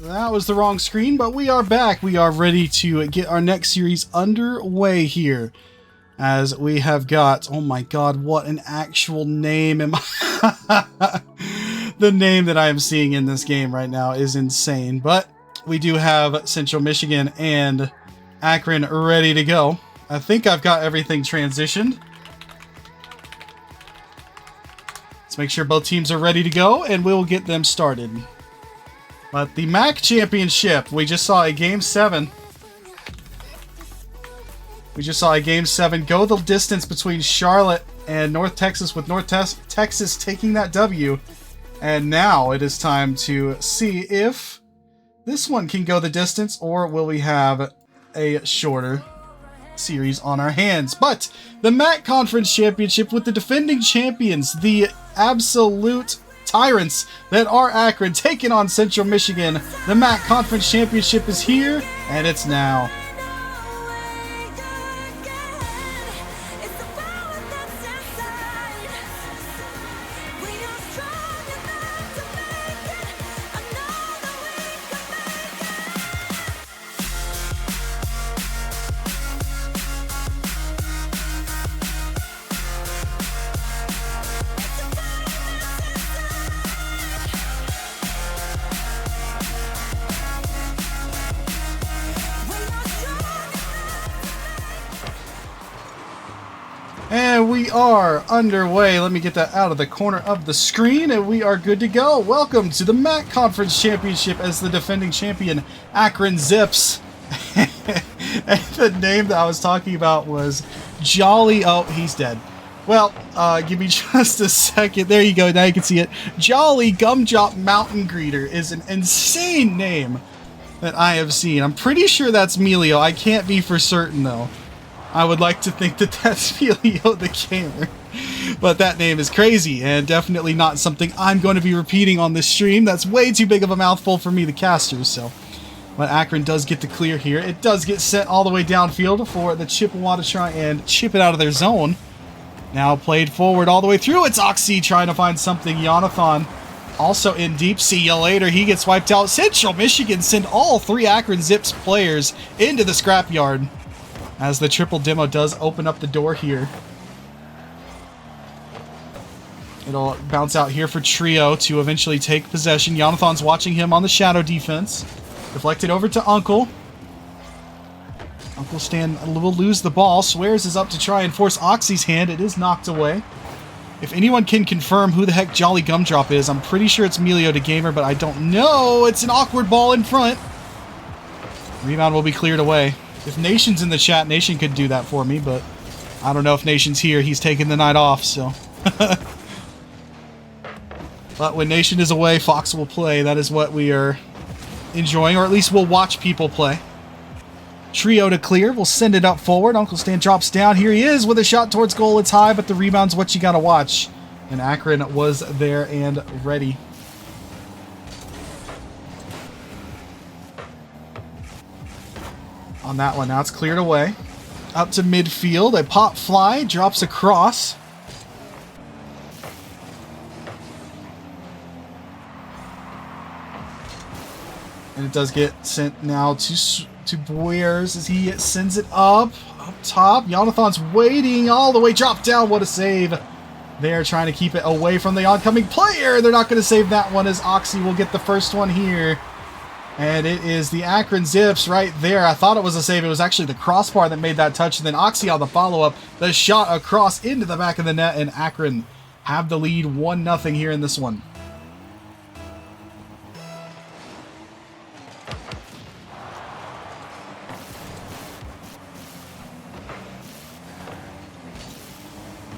That was the wrong screen, but we are back. We are ready to get our next series underway here. As we have got, oh my god, what an actual name am I? The name that I am seeing in this game right now is insane. But we do have Central Michigan and Akron ready to go. I think I've got everything transitioned. Let's make sure both teams are ready to go, and we'll get them started. But the MAC Championship, we just saw a Game 7. We just saw a Game 7 go the distance between Charlotte and North Texas, with North Texas taking that W. And now it is time to see if this one can go the distance, or will we have a shorter series on our hands. But the MAC Conference Championship with the defending champions, the absolute tyrants that are Akron, taking on Central Michigan. The MAC Conference Championship is here, and it's now. And we are underway. Let me get that out of the corner of the screen, and we are good to go. Welcome to the MAC Conference Championship as the defending champion, Akron Zips. And the name that I was talking about was Jolly... Oh, he's dead. Well, give me just a second. There you go. Now you can see it. Jolly Gumdrop Mountain Greeter is an insane name that I have seen. I'm pretty sure that's Melio. I can't be for certain, though. I would like to think that that's Melio the gamer. But that name is crazy, and definitely not something I'm going to be repeating on this stream. That's way too big of a mouthful for me, the caster, so... But Akron does get the clear here. It does get sent all the way downfield for the Chippewa to try and chip it out of their zone. Now played forward all the way through. It's Oxy trying to find something. Jonathan also in deep. See you later. He gets wiped out. Central Michigan send all three Akron Zips players into the scrapyard, as the triple demo does open up the door here. It'll bounce out here for Trio to eventually take possession. Jonathan's watching him on the shadow defense. Deflected over to Uncle. Uncle Stan will lose the ball. Swears is up to try and force Oxy's hand. It is knocked away. If anyone can confirm who the heck Jolly Gumdrop is, I'm pretty sure it's Melio the gamer, but I don't know. It's an awkward ball in front. Rebound will be cleared away. If Nation's in the chat, Nation could do that for me, but I don't know if Nation's here. He's taking the night off, so... But when Nation is away, Fox will play. That is what we are enjoying, or at least we'll watch people play. Trio to clear. We'll send it up forward. Uncle Stan drops down. Here he is with a shot towards goal. It's high, but the rebound's what you gotta watch. And Akron was there and ready. On that one, now it's cleared away. Up to midfield. A pop fly drops across. And it does get sent now to Boyers as he sends it up top. Jonathan's waiting all the way, drop down. What a save. They're trying to keep it away from the oncoming player. They're not going to save that one, as Oxy will get the first one here. And it is the Akron Zips right there. I thought it was a save. It was actually the crossbar that made that touch. And then Oxy on the follow-up. The shot across into the back of the net. And Akron have the lead 1-0 here in this one.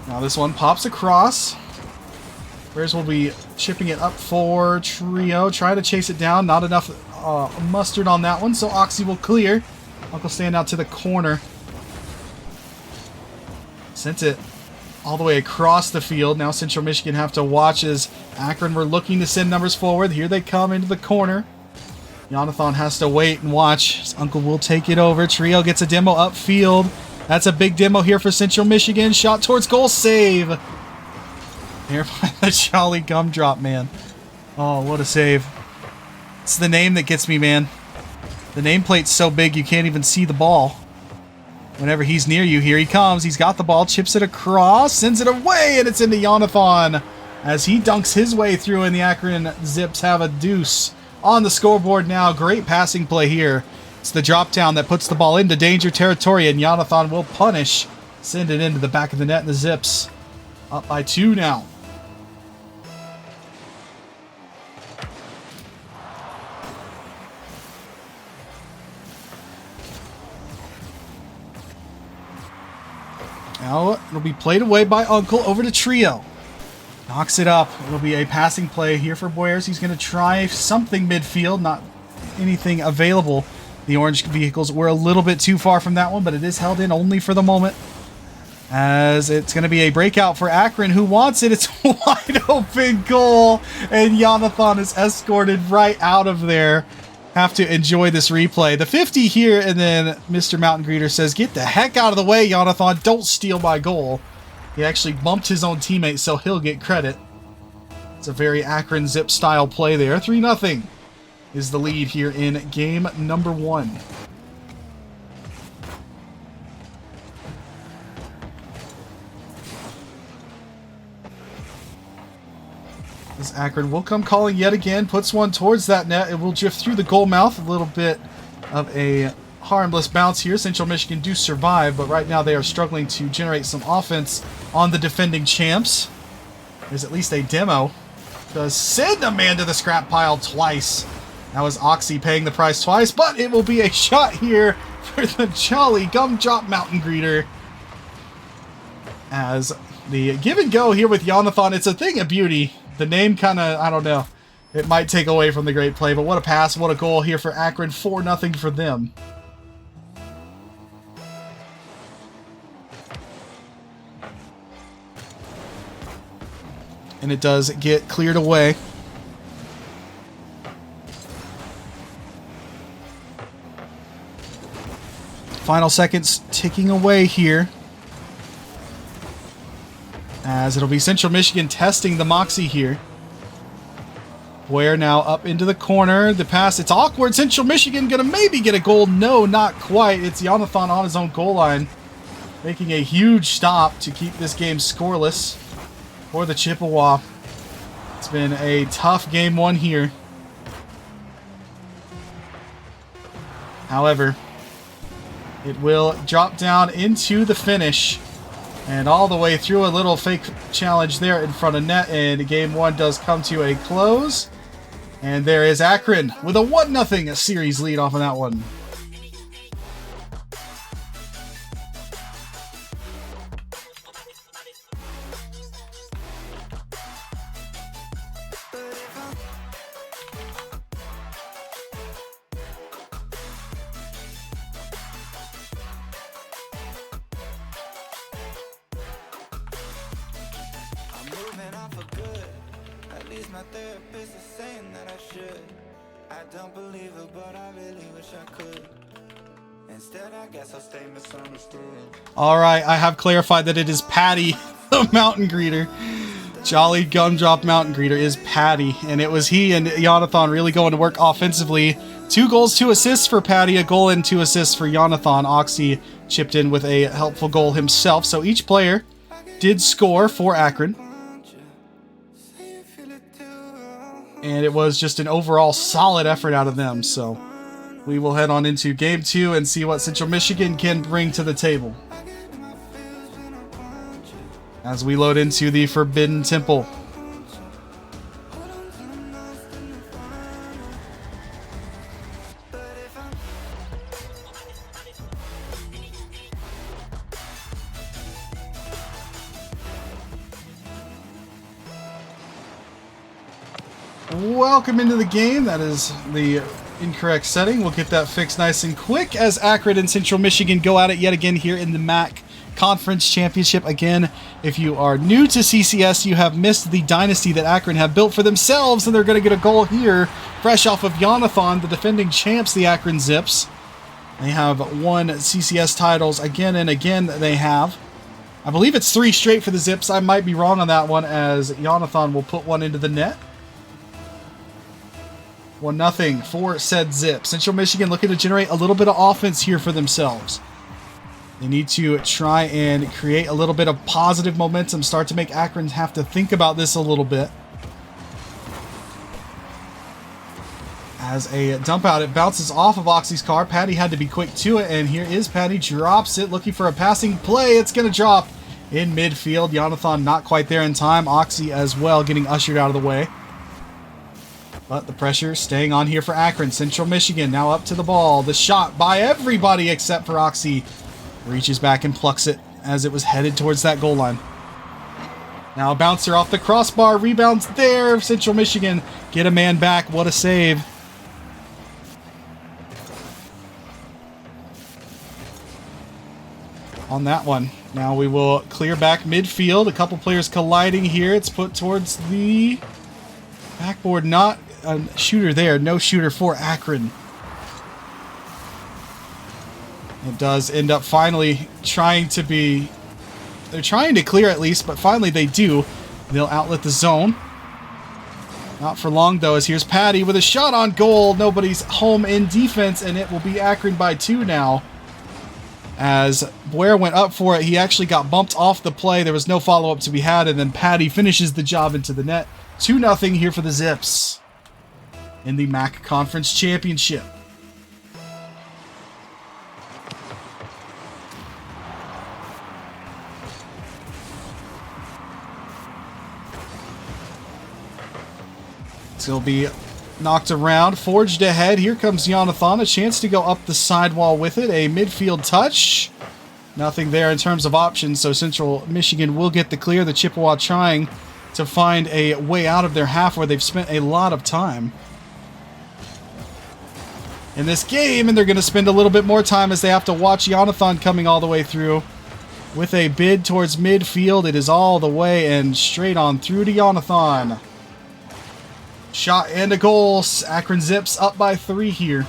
Now this one pops across. Bears will be chipping it up for Trio. Try to chase it down. Not enough mustard on that one, so Oxy will clear. Uncle stand out to the corner. Sent it all the way across the field. Now Central Michigan have to watch as Akron were looking to send numbers forward. Here they come into the corner. Jonathan has to wait and watch. His uncle will take it over. Trio gets a demo upfield. That's a big demo here for Central Michigan. Shot towards goal, save. There by the Jolly Gumdrop, man. Oh, what a save. It's the name that gets me, man. The nameplate's so big you can't even see the ball. Whenever he's near you, here he comes. He's got the ball, chips it across, sends it away, and it's into Jonathan as he dunks his way through, and the Akron Zips have a deuce on the scoreboard now. Great passing play here. It's the drop down that puts the ball into danger territory, and Jonathan will punish. Send it into the back of the net, and the Zips up by 2 now. Now it'll be played away by Uncle over to Trio. Knocks it up. It'll be a passing play here for Boyers. He's going to try something midfield, not anything available. The orange vehicles were a little bit too far from that one, but it is held in only for the moment. As it's going to be a breakout for Akron, who wants it. It's a wide open goal, and Jonathan is escorted right out of there. Have to enjoy this replay. The 50 here, and then Mr. Mountain Greeter says, "Get the heck out of the way, Jonathan. Don't steal my goal." He actually bumped his own teammate, so he'll get credit. It's a very Akron Zip style play there. 3-0 is the lead here in game number 1. As Akron will come calling yet again, puts one towards that net. It will drift through the goal mouth. A little bit of a harmless bounce here. Central Michigan do survive, but right now they are struggling to generate some offense on the defending champs. There's at least a demo. Does send a man to the scrap pile twice. That was Oxy paying the price twice, but it will be a shot here for the Jolly Gumdrop Mountain Greeter. As the give and go here with Jonathan, it's a thing of beauty. The name kind of, I don't know, it might take away from the great play, but what a pass, what a goal here for Akron. 4-0 for them. And it does get cleared away. Final seconds ticking away here. As it'll be Central Michigan testing the Moxie here. Boyer now up into the corner. The pass, it's awkward. Central Michigan gonna maybe get a goal. No, not quite. It's Jonathan on his own goal line, making a huge stop to keep this game scoreless for the Chippewa. It's been a tough game 1 here. However, it will drop down into the finish. And all the way through, a little fake challenge there in front of net, and game 1 does come to a close. And there is Akron with a 1-0 series lead off of that one. My therapist is saying that I should. I don't believe it, but I really wish I could. Instead, I guess I'll stay misunderstood. Alright, I have clarified that it is Patty, the Mountain Greeter. Jolly Gumdrop Mountain Greeter is Patty, and it was he and Jonathan really going to work offensively. 2 goals, 2 assists for Patty, a goal and 2 assists for Jonathan. Oxy chipped in with a helpful goal himself, so each player did score for Akron. And it was just an overall solid effort out of them. So we will head on into game 2 and see what Central Michigan can bring to the table as we load into the Forbidden Temple. Welcome into the game. That is the incorrect setting. We'll get that fixed nice and quick as Akron and Central Michigan go at it yet again here in the MAC Conference Championship. Again, if you are new to CCS, you have missed the dynasty that Akron have built for themselves, and they're going to get a goal here fresh off of Jonathan, the defending champs, the Akron Zips. They have won CCS titles again and again. They have. I believe it's 3 straight for the Zips. I might be wrong on that one, as Jonathan will put one into the net. 1-0 for said Zip. Central Michigan looking to generate a little bit of offense here for themselves. They need to try and create a little bit of positive momentum, start to make Akron have to think about this a little bit. As a dump out, it bounces off of Oxy's car. Patty had to be quick to it, and here is Patty, drops it, looking for a passing play. It's going to drop in midfield. Jonathan not quite there in time. Oxy as well getting ushered out of the way. But the pressure staying on here for Akron. Central Michigan now up to the ball. The shot by everybody except for Oxy. Reaches back and plucks it as it was headed towards that goal line. Now a bouncer off the crossbar. Rebounds there. Central Michigan get a man back. What a save. On that one. Now we will clear back midfield. A couple players colliding here. It's put towards the backboard. Not a shooter there. No shooter for Akron. It does end up finally trying to be... They're trying to clear at least, but finally they do. They'll outlet the zone. Not for long, though, as here's Patty with a shot on goal. Nobody's home in defense, and it will be Akron by 2 now. As Boyer went up for it, he actually got bumped off the play. There was no follow-up to be had, and then Patty finishes the job into the net. 2-0 here for the Zips in the MAC Conference Championship. So he'll be knocked around, forged ahead. Here comes Jonathan, a chance to go up the sidewall with it. A midfield touch. Nothing there in terms of options, so Central Michigan will get the clear. The Chippewa trying to find a way out of their half where they've spent a lot of time in this game, and they're going to spend a little bit more time as they have to watch Jonathan coming all the way through with a bid towards midfield. It is all the way and straight on through to Jonathan. Shot and a goal. Akron Zips up by 3 here.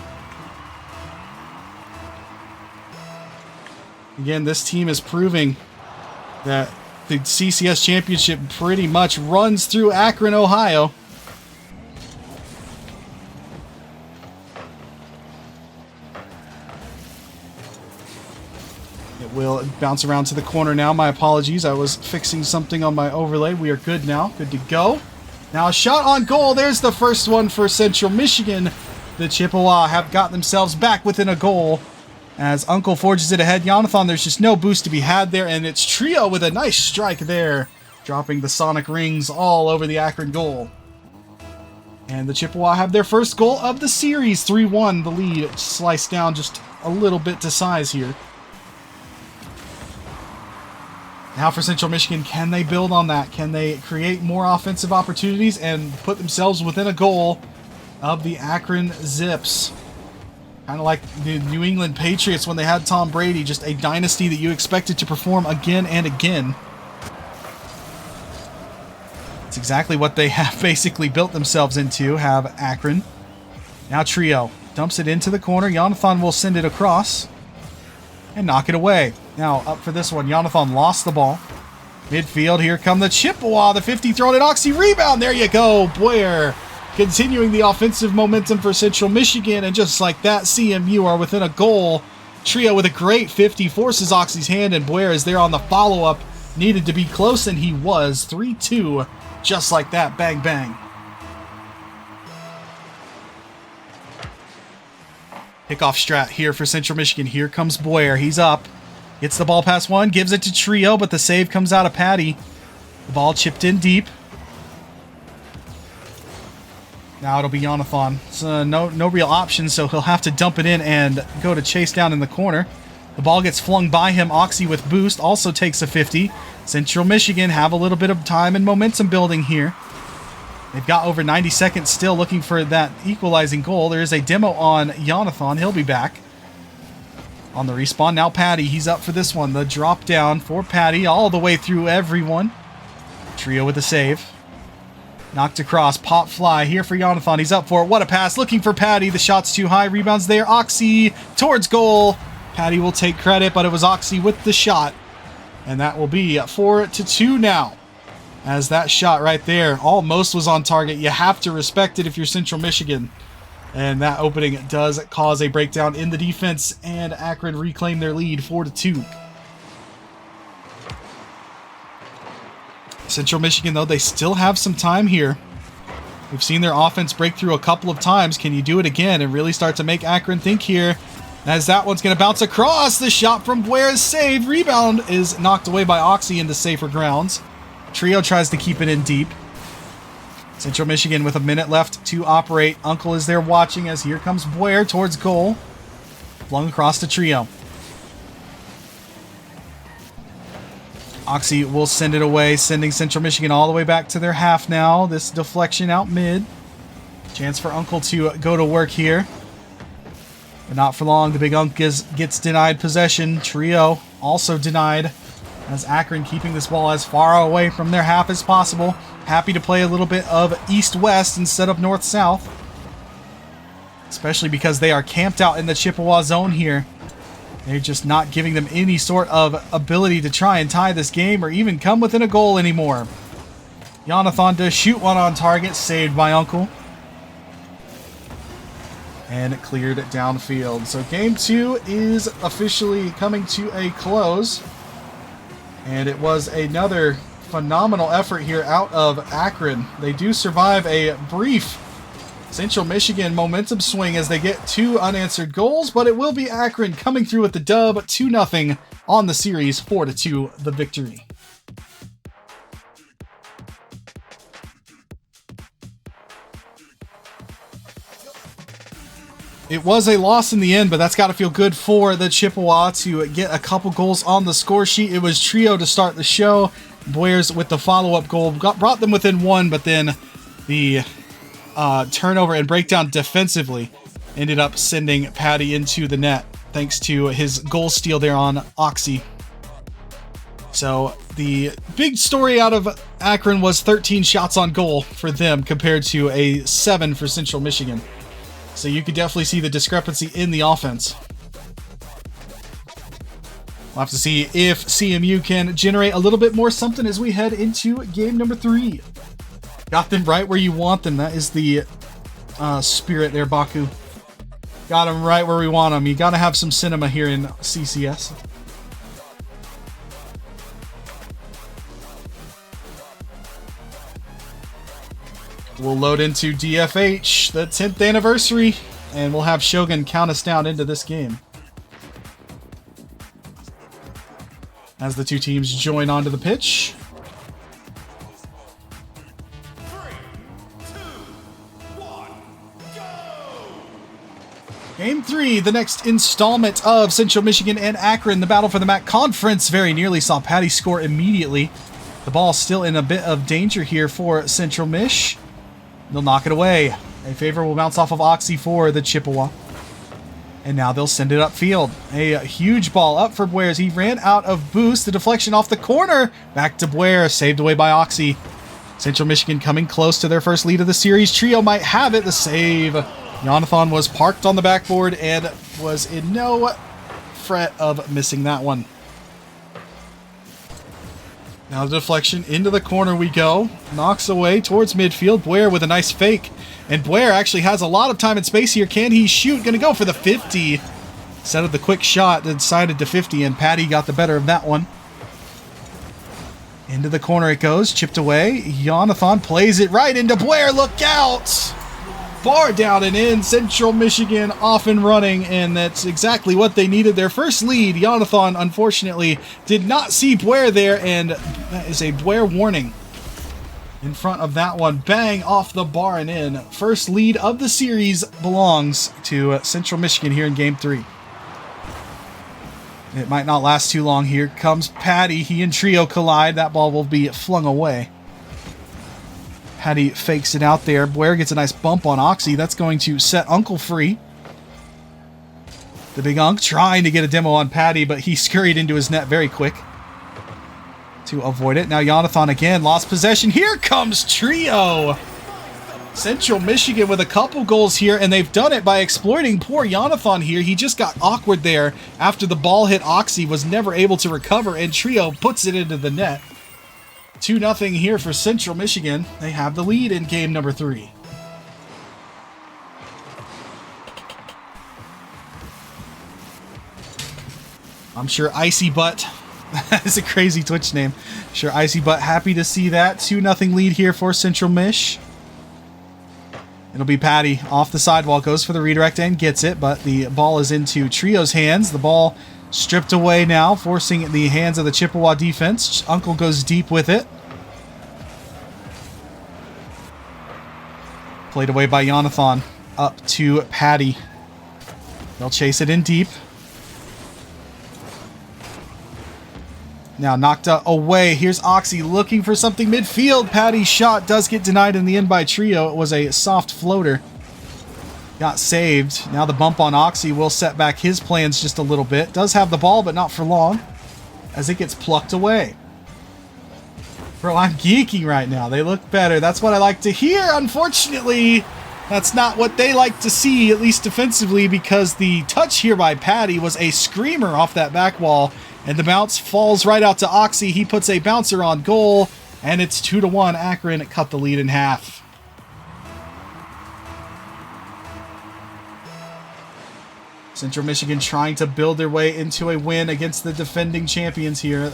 Again, this team is proving that the CCS championship pretty much runs through Akron, Ohio. It will bounce around to the corner now. My apologies. I was fixing something on my overlay. We are good now. Good to go. Now a shot on goal. There's the first one for Central Michigan. The Chippewa have got themselves back within a goal as Uncle forges it ahead. Jonathan, there's just no boost to be had there, and it's Trio with a nice strike there, dropping the sonic rings all over the Akron goal. And the Chippewa have their first goal of the series. 3-1, the lead sliced down just a little bit to size here. Now for Central Michigan, can they build on that? Can they create more offensive opportunities and put themselves within a goal of the Akron Zips? Kind of like the New England Patriots when they had Tom Brady, just a dynasty that you expected to perform again and again. It's exactly what they have basically built themselves into, have Akron. Now Trio dumps it into the corner. Jonathan will send it across and knock it away. Now, up for this one. Jonathan lost the ball. Midfield, here come the Chippewa. The 50 thrown at Oxy. Rebound. There you go. Boyer continuing the offensive momentum for Central Michigan. And just like that, CMU are within a goal. Trio with a great 50 forces Oxy's hand, and Boyer is there on the follow-up. Needed to be close, and he was. 3-2. Just like that. Bang, bang. Kickoff strat here for Central Michigan. Here comes Boyer. He's up. Gets the ball past one. Gives it to Trio, but the save comes out of Patty. The ball chipped in deep. Now it'll be Jonathan. So no real option, so he'll have to dump it in and go to chase down in the corner. The ball gets flung by him. Oxy with boost also takes a 50. Central Michigan have a little bit of time and momentum building here. They've got over 90 seconds still looking for that equalizing goal. There is a demo on Jonathan. He'll be back on the respawn. Now Patty, he's up for this one. The drop down for Patty all the way through everyone. Trio with the save. Knocked across. Pop fly here for Jonathan. He's up for it. What a pass. Looking for Patty. The shot's too high. Rebounds there. Oxy towards goal. Patty will take credit, but it was Oxy with the shot. And that will be 4-2 now. As that shot right there almost was on target. You have to respect it if you're Central Michigan. And that opening does cause a breakdown in the defense, and Akron reclaim their lead 4-2. Central Michigan, though, they still have some time here. We've seen their offense break through a couple of times. Can you do it again and really start to make Akron think here? As that one's going to bounce across. The shot from Blair is saved. Rebound is knocked away by Oxy into safer grounds. Trio tries to keep it in deep. Central Michigan with a minute left to operate. Uncle is there watching as here comes Blair towards goal. Flung across to Trio. Oxy will send it away, sending Central Michigan all the way back to their half now. This deflection out mid. Chance for Uncle to go to work here. But not for long. The big Unk gets denied possession. Trio also denied, as Akron keeping this ball as far away from their half as possible. Happy to play a little bit of east-west instead of north-south. Especially because they are camped out in the Chippewa zone here. They're just not giving them any sort of ability to try and tie this game or even come within a goal anymore. Jonathan does shoot one on target, saved by Uncle. And it cleared downfield. So game 2 is officially coming to a close. And it was another phenomenal effort here out of Akron. They do survive a brief Central Michigan momentum swing as they get 2 unanswered goals, but it will be Akron coming through with the dub, 2-0 on the series, 4-2 the victory. It was a loss in the end, but that's got to feel good for the Chippewa to get a couple goals on the score sheet. It was Trio to start the show. Boyers with the follow-up goal brought them within 1, but then the turnover and breakdown defensively ended up sending Patty into the net, thanks to his goal steal there on Oxy. So the big story out of Akron was 13 shots on goal for them compared to a 7 for Central Michigan. So you could definitely see the discrepancy in the offense. We'll have to see if CMU can generate a little bit more something as we head into game number 3. Got them right where you want them. That is the spirit there, Baku. Got them right where we want them. You got to have some cinema here in CCS. We'll load into DFH, the 10th anniversary, and we'll have Shogun count us down into this game. As the two teams join onto the pitch. 3, 2, 1, go! Game 3, the next installment of Central Michigan and Akron. The battle for the MAC Conference very nearly saw Patty score immediately. The ball still in a bit of danger here for Central Mich. They'll knock it away. A favorable bounce off of Oxy for the Chippewa. And now they'll send it upfield. A huge ball up for Boyers. He ran out of boost. The deflection off the corner. Back to Boyer. Saved away by Oxy. Central Michigan coming close to their first lead of the series. Trio might have it. The save. Jonathan was parked on the backboard and was in no fret of missing that one. Now the deflection into the corner we go. Knocks away towards midfield. Boyer with a nice fake. And Boyer actually has a lot of time and space here. Can he shoot? Gonna go for the 50. Instead of the quick shot, decided to 50, and Patty got the better of that one. Into the corner it goes. Chipped away. Jonathan plays it right into Boyer. Look out! Bar down and in. Central Michigan off and running, and that's exactly what they needed. Their first lead. Jonathan, unfortunately, did not see Boyer there, and that is a Boyer warning. In front of that one, bang off the bar and in. First lead of the series belongs to Central Michigan here in Game 3. It might not last too long. Here comes Patty. He and Trio collide. That ball will be flung away. Patty fakes it out there. Boyer gets a nice bump on Oxy. That's going to set Uncle free. The big Unk trying to get a demo on Patty, but he scurried into his net very quick to avoid it. Now Jonathan again lost possession. Here comes Trio. Central Michigan with a couple goals here, and they've done it by exploiting poor Jonathan here. He just got awkward there after the ball hit Oxy, was never able to recover, and Trio puts it into the net. 2-0 here for Central Michigan. They have the lead in game number 3. I'm sure Icy Butt, that's a crazy Twitch name. I'm sure Icy Butt happy to see that. 2-0 lead here for Central Mich. It'll be Patty off the sidewall, goes for the redirect and gets it, but the ball is into Trio's hands. The ball stripped away now, forcing the hands of the Chippewa defense. Uncle goes deep with it. Played away by Jonathan. Up to Patty. They'll chase it in deep. Now knocked away. Here's Oxy looking for something midfield. Patty's shot does get denied in the end by Trio. It was a soft floater. Got saved. Now the bump on Oxy will set back his plans just a little bit. Does have the ball, but not for long, as it gets plucked away. Bro, I'm geeking right now. They look better. That's what I like to hear. Unfortunately, that's not what they like to see, at least defensively, because the touch here by Patty was a screamer off that back wall. And the bounce falls right out to Oxy. He puts a bouncer on goal, and it's 2-1. Akron cut the lead in half. Central Michigan trying to build their way into a win against the defending champions here.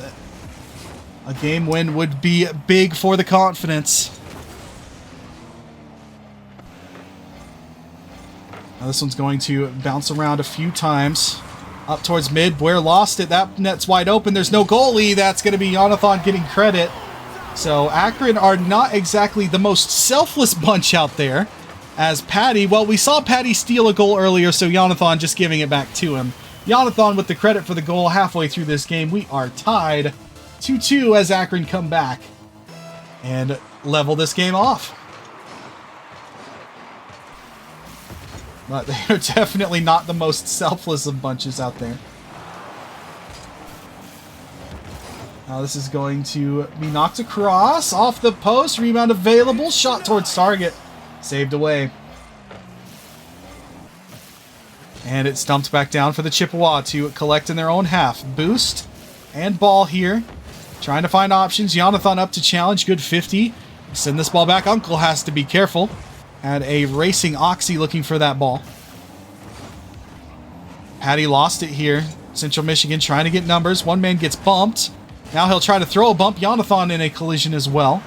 A game win would be big for the confidence. Now this one's going to bounce around a few times. Up towards mid. Blair lost it. That net's wide open. There's no goalie. That's going to be Jonathan getting credit. So Akron are not exactly the most selfless bunch out there. As Patty, well, we saw Patty steal a goal earlier, so Jonathan just giving it back to him. Jonathan with the credit for the goal halfway through this game. We are tied 2-2 as Akron come back and level this game off. But they're definitely not the most selfless of bunches out there. Now this is going to be knocked across, off the post, rebound available, shot towards target, saved away. And it's dumped back down for the Chippewa to collect in their own half. Boost and ball here, trying to find options. Jonathan up to challenge, good 50. Send this ball back, Uncle has to be careful. And a racing Oxy looking for that ball. Patty lost it here. Central Michigan trying to get numbers. One man gets bumped. Now he'll try to throw a bump. Jonathan in a collision as well.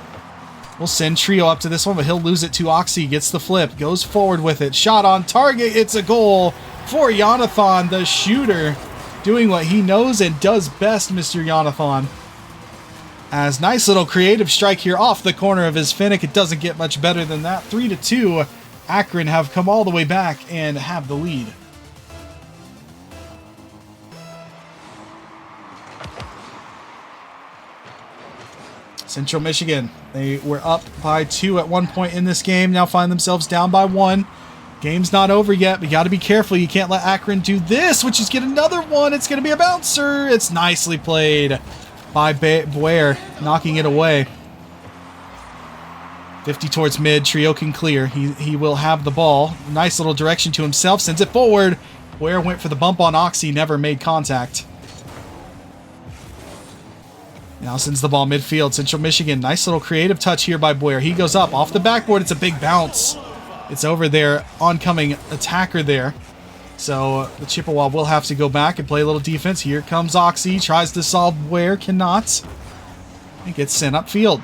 We'll send Trio up to this one, but he'll lose it to Oxy. Gets the flip. Goes forward with it. Shot on target. It's a goal for Jonathan, the shooter. Doing what he knows and does best, Mr. Jonathan. As nice little creative strike here off the corner of his Finnick. It doesn't get much better than that. 3-2. Akron have come all the way back and have the lead. Central Michigan, they were up by 2 at one point in this game. Now find themselves down by 1. Game's not over yet, but you got to be careful. You can't let Akron do this, which is get another one. It's going to be a bouncer. It's nicely played by Boyer, knocking it away. 50 towards mid. Trio can clear. He will have the ball. Nice little direction to himself. Sends it forward. Boyer went for the bump on Oxy. Never made contact. Now sends the ball midfield. Central Michigan. Nice little creative touch here by Boyer. He goes up off the backboard. It's a big bounce. It's over there. Oncoming attacker there. So the Chippewa will have to go back and play a little defense. Here comes Oxy. Tries to solve Boyer. Cannot. And gets sent upfield.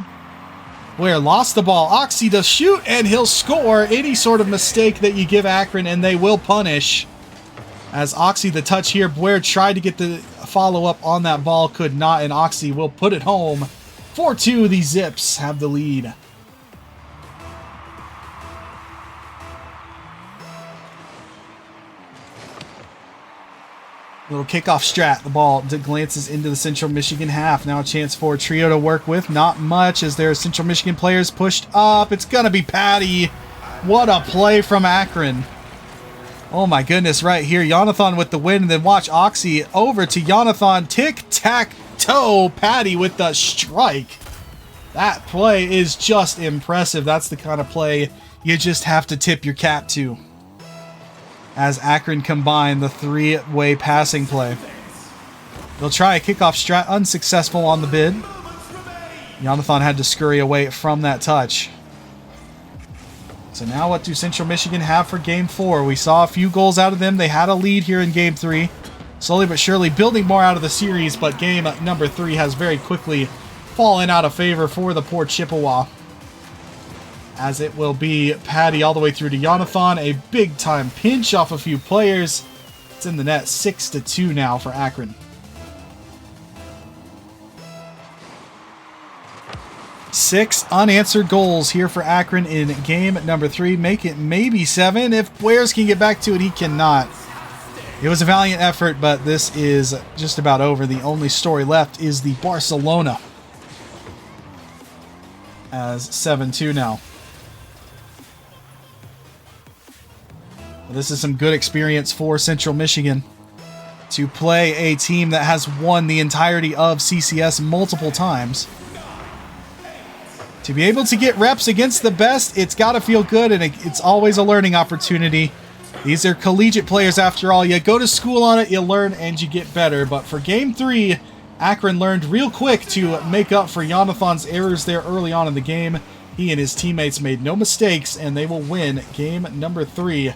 Boyer lost the ball. Oxy does shoot, and he'll score. Any sort of mistake that you give Akron, and they will punish. As Oxy, the touch here. Boyer tried to get the follow-up on that ball. Could not, and Oxy will put it home. 4-2, the Zips have the lead. Little kickoff strat. The ball glances into the Central Michigan half. Now a chance for a Trio to work with. Not much as their Central Michigan players pushed up. It's going to be Patty. What a play from Akron. Oh my goodness, right here. Jonathan with the win, and then watch Oxy over to Jonathan. Tic-tac-toe. Patty with the strike. That play is just impressive. That's the kind of play you just have to tip your cap to. As Akron combine the three-way passing play. They'll try a kickoff strat, unsuccessful on the bid. Jonathan had to scurry away from that touch. So now what do Central Michigan have for Game 4? We saw a few goals out of them. They had a lead here in Game 3. slowly but surely building more out of the series, but game number 3 has very quickly fallen out of favor for the poor Chippewa. As it will be Patty all the way through to Jonathan. A big-time pinch off a few players. It's in the net, 6-2 now for Akron. 6 unanswered goals here for Akron in game number 3. Make it maybe 7. If Boyers can get back to it, he cannot. It was a valiant effort, but this is just about over. The only story left is the Barcelona. As 7-2 now. This is some good experience for Central Michigan to play a team that has won the entirety of CCS multiple times. To be able to get reps against the best, it's got to feel good, and it's always a learning opportunity. These are collegiate players after all. You go to school on it, you learn, and you get better. But for Game 3, Akron learned real quick to make up for Jonathan's errors there early on in the game. He and his teammates made no mistakes, and they will win game number 3.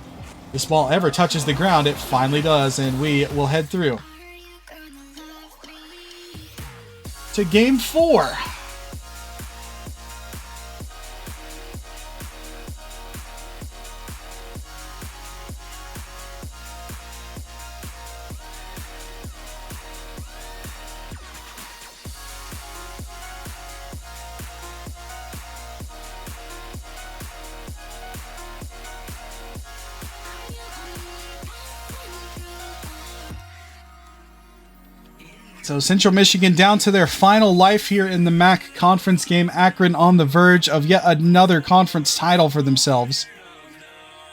This ball ever touches the ground, it finally does, and we will head through to game 4. So Central Michigan down to their final life here in the MAC conference game. Akron on the verge of yet another conference title for themselves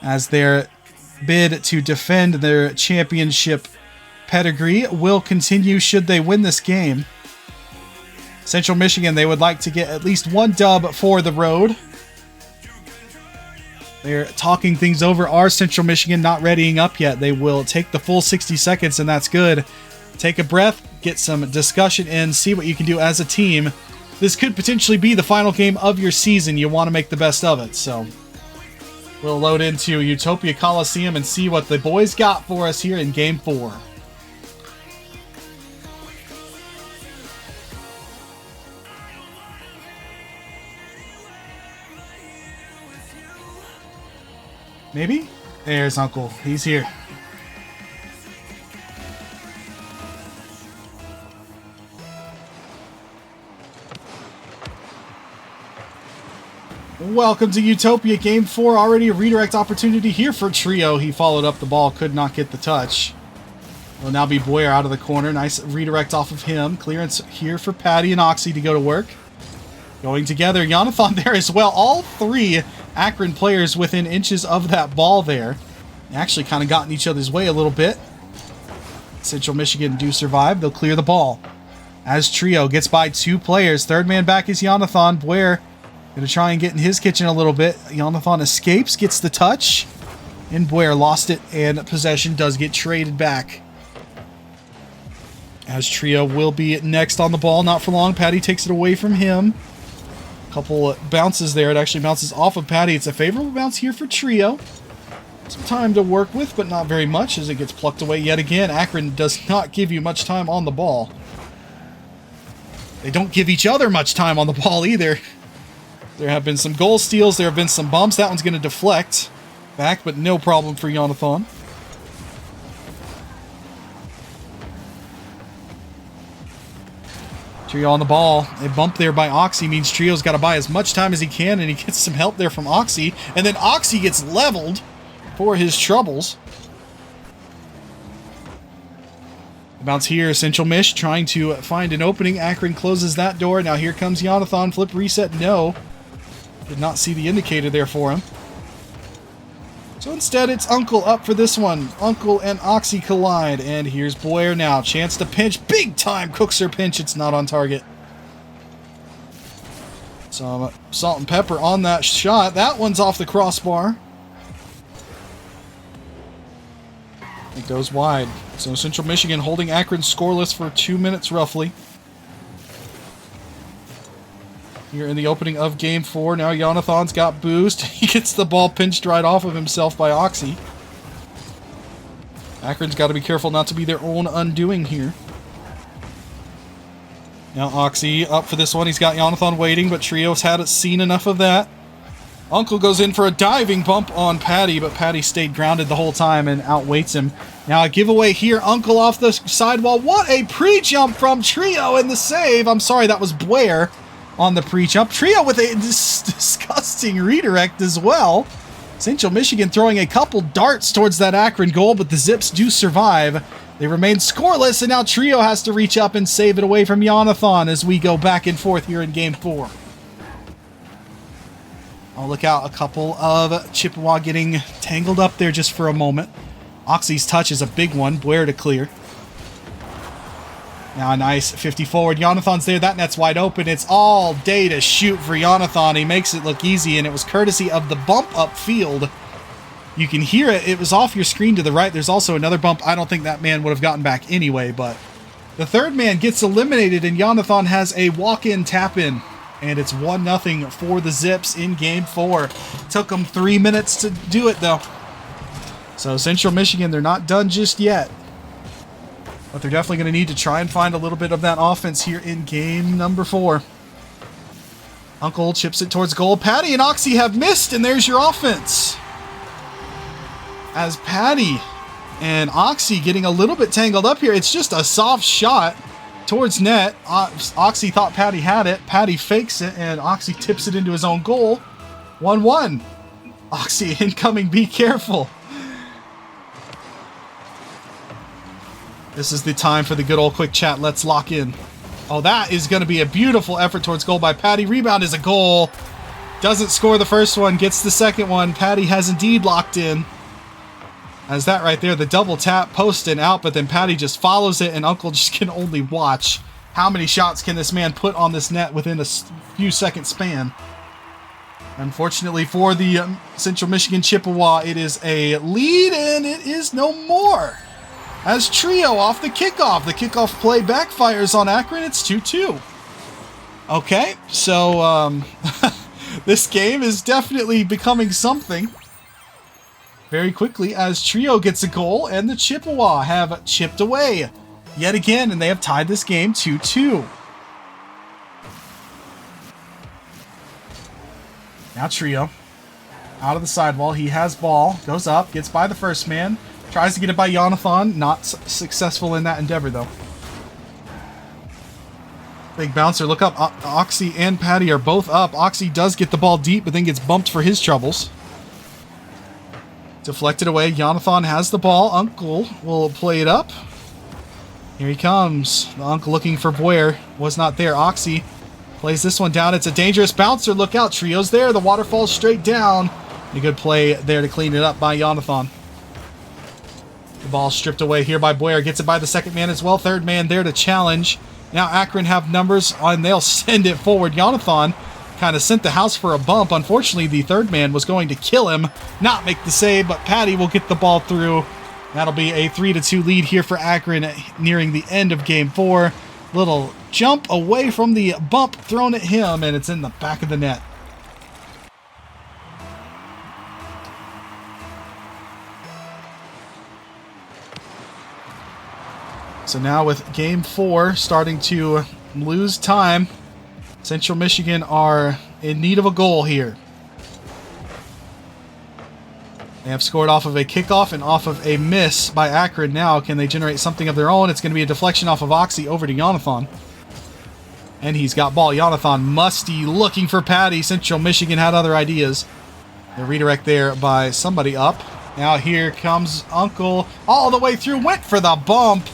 as their bid to defend their championship pedigree will continue should they win this game. Central Michigan, they would like to get at least one dub for the road. They're talking things over. Are Central Michigan not readying up yet? They will take the full 60 seconds, and that's good. Take a breath, get some discussion in, see what you can do as a team. This could potentially be the final game of your season. You want to make the best of it. So we'll load into Utopia Coliseum and see what the boys got for us here in Game 4. Maybe? There's Uncle. He's here. Welcome to Utopia Game 4. Already a redirect opportunity here for Trio. He followed up the ball, could not get the touch. Will now be Boyer out of the corner. Nice redirect off of him. Clearance here for Patty and Oxy to go to work. Going together. Jonathan there as well. All 3 Akron players within inches of that ball there. Actually kind of got in each other's way a little bit. Central Michigan do survive. They'll clear the ball. As Trio gets by 2 players. Third man back is Jonathan. Boyer going to try and get in his kitchen a little bit. Jonathan escapes, gets the touch. And Boyer lost it, and possession does get traded back. As Trio will be next on the ball, not for long. Patty takes it away from him. Couple bounces there. It actually bounces off of Patty. It's a favorable bounce here for Trio. Some time to work with, but not very much as it gets plucked away yet again. Akron does not give you much time on the ball. They don't give each other much time on the ball either. There have been some goal steals. There have been some bumps. That one's going to deflect back, but no problem for Jonathan. Trio on the ball. A bump there by Oxy means Trio's got to buy as much time as he can, and he gets some help there from Oxy. And then Oxy gets leveled for his troubles. The bounce here, Central Mish trying to find an opening. Akron closes that door. Now here comes Jonathan. Flip reset, no. Did not see the indicator there for him. So instead, it's Uncle up for this one. Uncle and Oxy collide. And here's Boyer now. Chance to pinch. Big time Cookser pinch. It's not on target. Some salt and pepper on that shot. That one's off the crossbar. It goes wide. So Central Michigan holding Akron scoreless for 2 minutes roughly. Here in the opening of Game 4. Now Jonathan's got boost. He gets the ball pinched right off of himself by Oxy. Akron's got to be careful not to be their own undoing here. Now Oxy up for this one. He's got Jonathan waiting, but Trio's seen enough of that. Uncle goes in for a diving bump on Patty, but Patty stayed grounded the whole time and outweights him. Now a giveaway here. Uncle off the sidewall. What a pre-jump from Trio and the save. I'm sorry, that was Blair on the pre-jump. Trio with a disgusting redirect as well. Central Michigan throwing a couple darts towards that Akron goal, but the Zips do survive. They remain scoreless, and now Trio has to reach up and save it away from Jonathan as we go back and forth here in Game 4. I'll look out, a couple of Chippewa getting tangled up there just for a moment. Oxy's touch is a big one. Blair to clear. Now a nice 50 forward. Jonathan's there. That net's wide open. It's all day to shoot for Jonathan. He makes it look easy, and it was courtesy of the bump upfield. You can hear it. It was off your screen to the right. There's also another bump. I don't think that man would have gotten back anyway, but the third man gets eliminated, and Jonathan has a walk-in tap-in. And it's 1-0 for the Zips in Game 4. Took them 3 minutes to do it, though. So Central Michigan, they're not done just yet. But they're definitely going to need to try and find a little bit of that offense here in Game number 4. Uncle chips it towards goal. Patty and Oxy have missed, and there's your offense. As Patty and Oxy getting a little bit tangled up here. It's just a soft shot towards net. Oxy thought Patty had it. Patty fakes it, and Oxy tips it into his own goal. 1-1. Oxy incoming, be careful. This is the time for the good old quick chat. Let's lock in. Oh, that is going to be a beautiful effort towards goal by Patty. Rebound is a goal. Doesn't score the first one, gets the second one. Patty has indeed locked in. As that right there, the double tap, post and out, but then Patty just follows it, and Uncle just can only watch. How many shots can this man put on this net within a few seconds span? Unfortunately for the Central Michigan Chippewa, it is a lead, and it is no more. As Trio off the kickoff play backfires on Akron. It's 2-2. Okay, so this game is definitely becoming something. Very quickly as Trio gets a goal, and the Chippewa have chipped away yet again, and they have tied this game 2-2. Now Trio out of the sidewall. He has ball, goes up, gets by the first man, tries to get it by Jonathan. Not successful in that endeavor, though. Big bouncer, look up. Oxy and Patty are both up. Oxy does get the ball deep, but then gets bumped for his troubles. Deflected away. Jonathan has the ball. Uncle will play it up. Here he comes. The Uncle looking for Boyer. Was not there. Oxy plays this one down. It's a dangerous bouncer. Look out. Trio's there. The water falls straight down. A good play there to clean it up by Jonathan. The ball stripped away here by Boyer. Gets it by the second man as well. Third man there to challenge. Now Akron have numbers, and they'll send it forward. Jonathan kind of sent the house for a bump. Unfortunately, the third man was going to kill him, not make the save, but Patty will get the ball through. That'll be a 3-2 lead here for Akron nearing the end of Game 4. Little jump away from the bump thrown at him, and it's in the back of the net. So now with Game 4 starting to lose time, Central Michigan are in need of a goal here. They have scored off of a kickoff and off of a miss by Akron. Now, can they generate something of their own? It's going to be a deflection off of Oxy over to Jonathan. And he's got ball. Jonathan musty looking for Patty. Central Michigan had other ideas. The redirect there by somebody up. Now here comes Uncle all the way through. Went for the bump.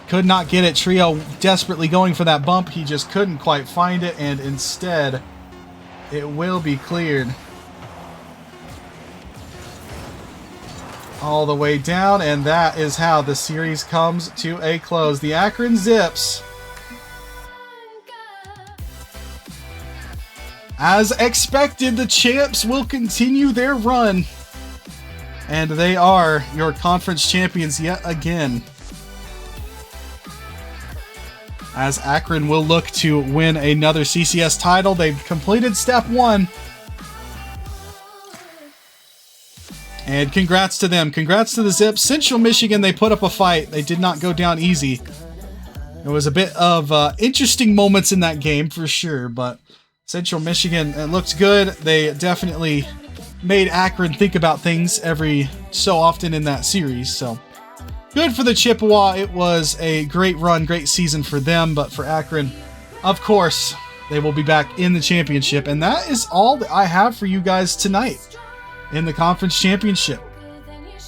Could not get it. Trio desperately going for that bump. He just couldn't quite find it, and instead it will be cleared. All the way down, and that is how the series comes to a close. The Akron Zips, as expected, the champs will continue their run, and they are your conference champions yet again. As Akron will look to win another CCS title. They've completed step 1. And congrats to them. Congrats to the Zips. Central Michigan, they put up a fight. They did not go down easy. There was a bit of interesting moments in that game for sure, but Central Michigan, it looked good. They definitely made Akron think about things every so often in that series, so good for the Chippewa. It was a great run, great season for them, but for Akron, of course, they will be back in the championship. And that is all that I have for you guys tonight in the conference championship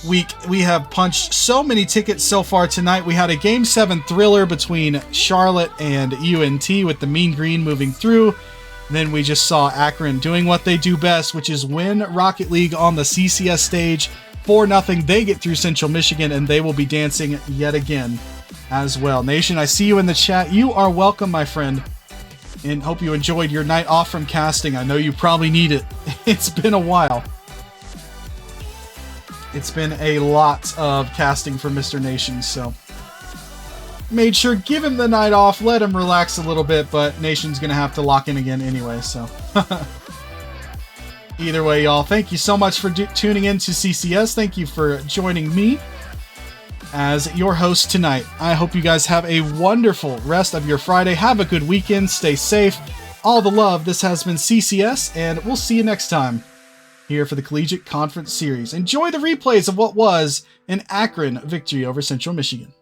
week. We have punched so many tickets so far tonight. We had a Game 7 thriller between Charlotte and UNT with the Mean Green moving through. And then we just saw Akron doing what they do best, which is win Rocket League on the CCS stage. 4-0, they get through Central Michigan, and they will be dancing yet again as well. Nation, I see you in the chat. You are welcome, my friend, and hope you enjoyed your night off from casting. I know you probably need it. It's been a while. It's been a lot of casting for Mr. Nation, so made sure give him the night off, let him relax a little bit, but Nation's gonna have to lock in again anyway, so either way, y'all, thank you so much for tuning in to CCS. Thank you for joining me as your host tonight. I hope you guys have a wonderful rest of your Friday. Have a good weekend. Stay safe. All the love. This has been CCS, and we'll see you next time here for the Collegiate Conference Series. Enjoy the replays of what was an Akron victory over Central Michigan.